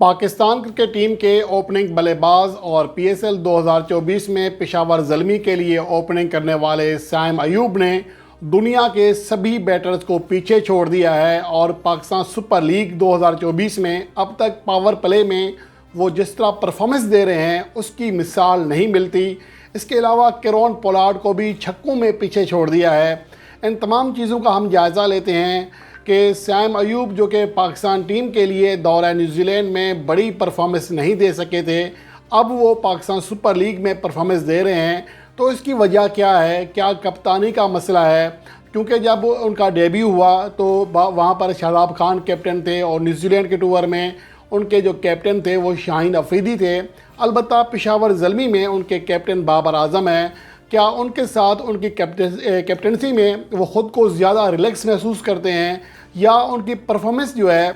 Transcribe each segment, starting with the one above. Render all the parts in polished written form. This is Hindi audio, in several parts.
पाकिस्तान क्रिकेट टीम के ओपनिंग बल्लेबाज और पीएसएल 2024 में पेशावर ज़ल्मी के लिए ओपनिंग करने वाले सैम अयूब ने दुनिया के सभी बैटर्स को पीछे छोड़ दिया है और पाकिस्तान सुपर लीग 2024 में अब तक पावर प्ले में वो जिस तरह परफॉर्मेंस दे रहे हैं उसकी मिसाल नहीं मिलती। इसके अलावा केरोन पोलार्ड को भी छक्कों में पीछे छोड़ दिया है। इन तमाम चीज़ों का हम जायज़ा लेते हैं कि सैम अयूब जो कि पाकिस्तान टीम के लिए दौरा न्यूजीलैंड में बड़ी परफॉर्मेंस नहीं दे सके थे, अब वो पाकिस्तान सुपर लीग में परफॉर्मेंस दे रहे हैं। तो इसकी वजह क्या है? क्या कप्तानी का मसला है? क्योंकि जब उनका डेब्यू हुआ तो वहाँ पर शादाब खान कैप्टन थे और न्यूजीलैंड के टूर में उनके जो कैप्टन थे वो शाहीन अफरीदी थे। अलबत्ता पेशावर ज़ल्मी में उनके कैप्टन बाबर आजम हैं। क्या उनके साथ उनकी कैप्टनसी में वो ख़ुद को ज़्यादा रिलैक्स महसूस करते हैं या उनकी परफॉर्मेंस जो है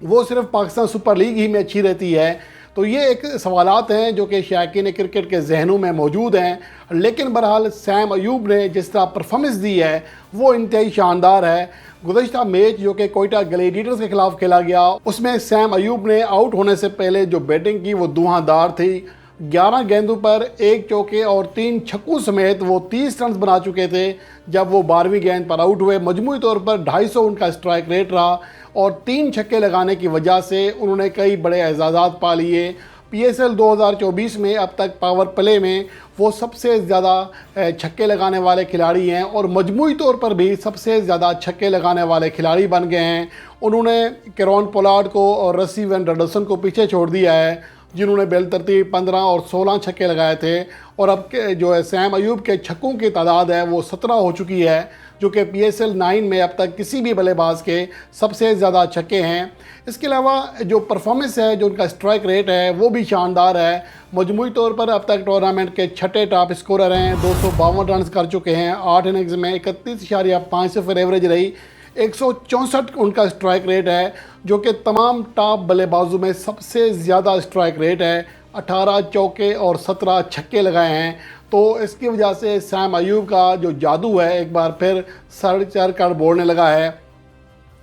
वो सिर्फ पाकिस्तान सुपर लीग ही में अच्छी रहती है? तो ये एक सवालात हैं जो कि शायकीन क्रिकेट के जहनों में मौजूद हैं। लेकिन बहरहाल सैम अयूब ने जिस तरह परफॉर्मेंस दी है वो इंतहाई शानदार है। गुज़श्ता मैच जो कि कोयटा ग्लैडिएटर्स के खिलाफ खेला गया उसमें सैम अयूब ने आउट होने से पहले जो बैटिंग की वो धुआंधार थी। 11 गेंदों पर 1 चौके और 3 छक्कों समेत वो 30 रन बना चुके थे। जब वो 12वीं गेंद पर आउट हुए मजमूई तौर पर 250 उनका स्ट्राइक रेट रहा और 3 छक्के लगाने की वजह से उन्होंने कई बड़े एजाज़ात पा लिए। पीएसएल 2024 में अब तक पावर प्ले में वो सबसे ज़्यादा छक्के लगाने वाले खिलाड़ी हैं और मजमूई तौर पर भी सबसे ज़्यादा छक्के लगाने वाले खिलाड़ी बन गए हैं। उन्होंने केरोन पोलार्ड को और रसी वैन डर्डसन को पीछे छोड़ दिया है, जिन्होंने बेलतरतीब 15 और 16 छक्के लगाए थे। और अब के जो है सैम अयूब के छक्कों की तादाद है वो 17 हो चुकी है, जो कि पीएसएल 9 में अब तक किसी भी बल्लेबाज के सबसे ज़्यादा छक्के हैं। इसके अलावा जो परफॉर्मेंस है, जो उनका स्ट्राइक रेट है वो भी शानदार है। मजमूई तौर पर अब तक टूर्नामेंट के छठे टॉप स्कोरर हैं। 252 रन कर चुके हैं। 8 इनिंग्स में 31.5 एवरेज रही। 164 उनका स्ट्राइक रेट है, जो कि तमाम टॉप बल्लेबाजों में सबसे ज़्यादा स्ट्राइक रेट है। 18 चौके और 17 छक्के लगाए हैं। तो इसकी वजह से सैम अयूब का जो जादू है एक बार फिर सर चढ़ कर बोलने लगा है।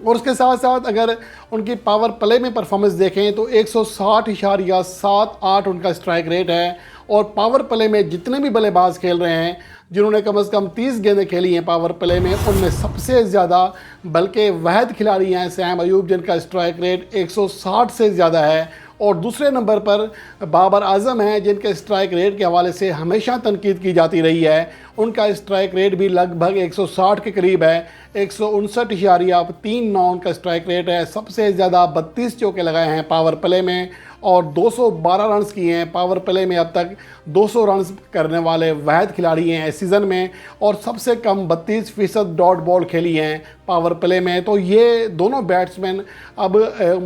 और उसके साथ साथ अगर उनकी पावर प्ले में परफॉर्मेंस देखें तो 160.78 उनका स्ट्राइक रेट है। और पावर प्ले में जितने भी बल्लेबाज खेल रहे हैं, जिन्होंने कम से कम 30 गेंदें खेली हैं पावर प्ले में, उनमें सबसे ज़्यादा बल्कि वाहिद खिलाड़ी हैं सैम अयूब, जिनका स्ट्राइक रेट 160 से ज़्यादा है। और दूसरे नंबर पर बाबर आजम हैं, जिनके स्ट्राइक रेट के हवाले से हमेशा तनकीद की जाती रही है। उनका स्ट्राइक रेट भी लगभग 160 के करीब है। 159.39 उनका स्ट्राइक रेट है। सबसे ज़्यादा 32 चौके लगाए हैं पावर प्ले में और 212 रन्स किए हैं। पावर प्ले में अब तक 200 रन्स करने वाले वाहिद खिलाड़ी हैं इस सीज़न में। और सबसे कम 32% डॉट बॉल खेली हैं पावर प्ले में। तो ये दोनों बैट्समैन अब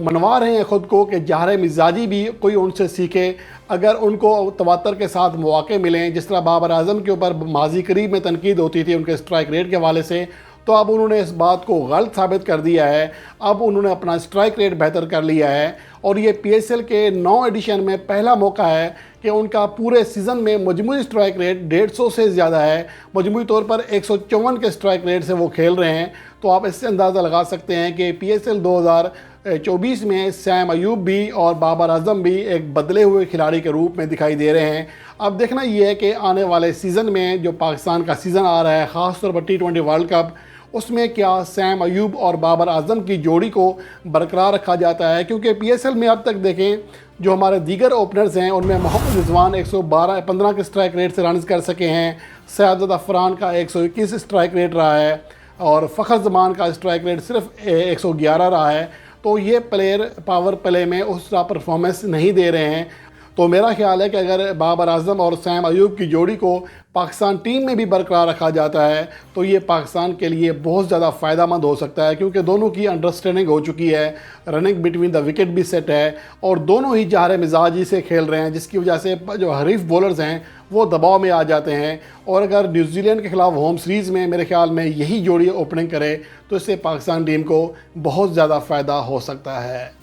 मनवा रहे हैं ख़ुद को कि जहर मिजाजी भी कोई उनसे सीखे, अगर उनको तवातर के साथ मौके मिलें। जिस तरह बाबर आजम के ऊपर माजी करीब में तनकीद होती थी उनके स्ट्राइक रेट के हवाले से, तो अब उन्होंने इस बात को गलत साबित कर दिया है। अब उन्होंने अपना स्ट्राइक रेट बेहतर कर लिया है और ये पीएसएल के 9 एडिशन में पहला मौका है कि उनका पूरे सीज़न में मजमूई स्ट्राइक रेट 150 से ज़्यादा है। मजमूई तौर पर 154 के स्ट्राइक रेट से वो खेल रहे हैं। तो आप इससे अंदाज़ा लगा सकते हैं कि पीएसएल 2024 में सैम अयूब भी और बाबर आजम भी एक बदले हुए खिलाड़ी के रूप में दिखाई दे रहे हैं। अब देखना ये है कि आने वाले सीज़न में जो पाकिस्तान का सीज़न आ रहा है, ख़ासतौर पर T20 वर्ल्ड कप, उसमें क्या सैम अयूब और बाबर आजम की जोड़ी को बरकरार रखा जाता है? क्योंकि पीएसएल में अब तक देखें जो हमारे दीगर ओपनर्स हैं उनमें मोहम्मद रिजवान 115 के स्ट्राइक रेट से रन कर सके हैं। सयादत अफरान का 121 स्ट्राइक रेट रहा है और फ़खर जमान का स्ट्राइक रेट सिर्फ 111 रहा है। तो ये प्लेयर पावर प्ले में उस तरह परफॉर्मेंस नहीं दे रहे हैं। तो मेरा ख्याल है कि अगर बाबर आजम और सैम अयूब की जोड़ी को पाकिस्तान टीम में भी बरकरार रखा जाता है तो ये पाकिस्तान के लिए बहुत ज़्यादा फ़ायदेमंद हो सकता है, क्योंकि दोनों की अंडरस्टैंडिंग हो चुकी है। रनिंग बिटवीन द विकेट भी सेट है और दोनों ही जहर मिजाजी से खेल रहे हैं, जिसकी वजह से जो हरीफ बॉलर्स हैं वो दबाव में आ जाते हैं। और अगर न्यूजीलैंड के ख़िलाफ़ होम सीरीज़ में मेरे ख्याल में यही जोड़ी ओपनिंग करे तो इससे पाकिस्तान टीम को बहुत ज़्यादा फ़ायदा हो सकता है।